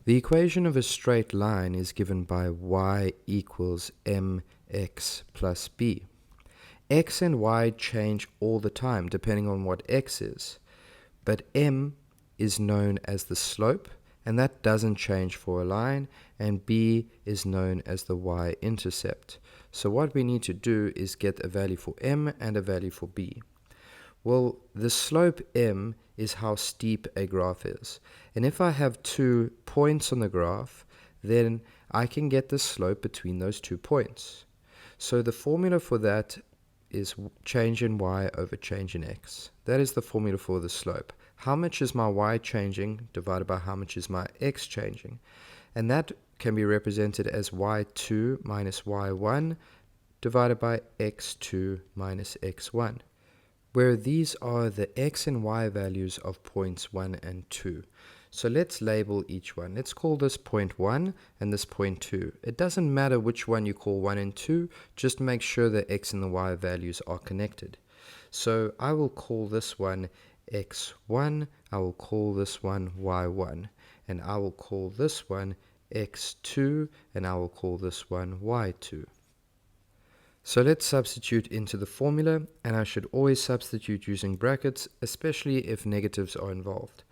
The equation of a straight line is given by y equals mx plus b. X and y change all the time depending on what x is, but m is known as the slope, and that doesn't change for a line, and b is known as the y-intercept. So what we need to do is get a value for m and a value for b. Well, the slope m is how steep a graph is. And if I have 2 points on the graph, then I can get the slope between those 2 points. So the formula for that is change in y over change in x. That is the formula for the slope. How much is my y changing divided by how much is my x changing? And that can be represented as y2 minus y1 divided by x2 minus x1, where these are the x and y values of points 1 and 2. So let's label each one. Let's call this point 1 and this point 2. It doesn't matter which one you call 1 and 2, just make sure the x and the y values are connected. So I will call this one x1, I will call this one y1, and I will call this one x2, and I will call this one y2. So let's substitute into the formula, and I should always substitute using brackets, especially if negatives are involved.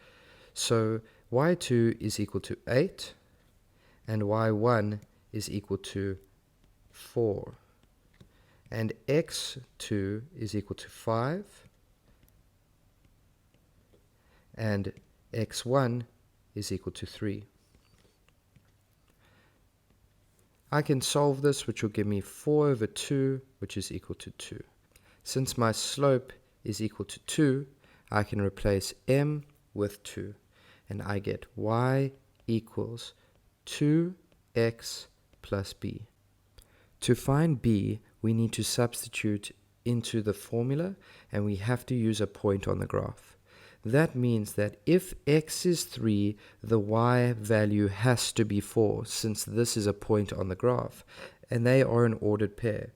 So y2 is equal to 8, and y1 is equal to 4, and x2 is equal to 5, and x1 is equal to 3. I can solve this, which will give me 4 over 2, which is equal to 2. Since my slope is equal to 2, I can replace m with 2, and I get y equals 2x plus b. To find b, we need to substitute into the formula, and we have to use a point on the graph. That means that if x is 3, the y value has to be 4, since this is a point on the graph, and they are an ordered pair.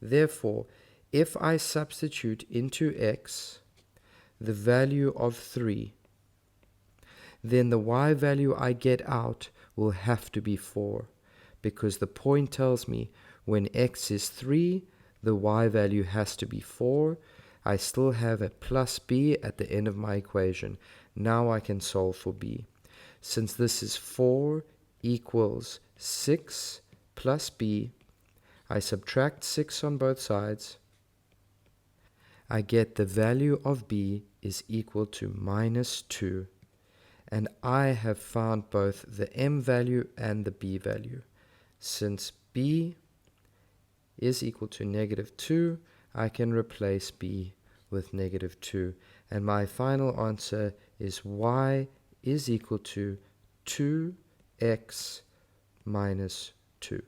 Therefore, if I substitute into x the value of 3, then the y value I get out will have to be 4, because the point tells me when x is 3, the y value has to be 4. I still have a plus b at the end of my equation. Now I can solve for b. Since this is 4 equals 6 plus b, I subtract 6 on both sides. I get the value of b is equal to minus 2. And I have found both the m value and the b value. Since b is equal to negative 2, I can replace b with negative 2. And my final answer is y is equal to 2x minus 2.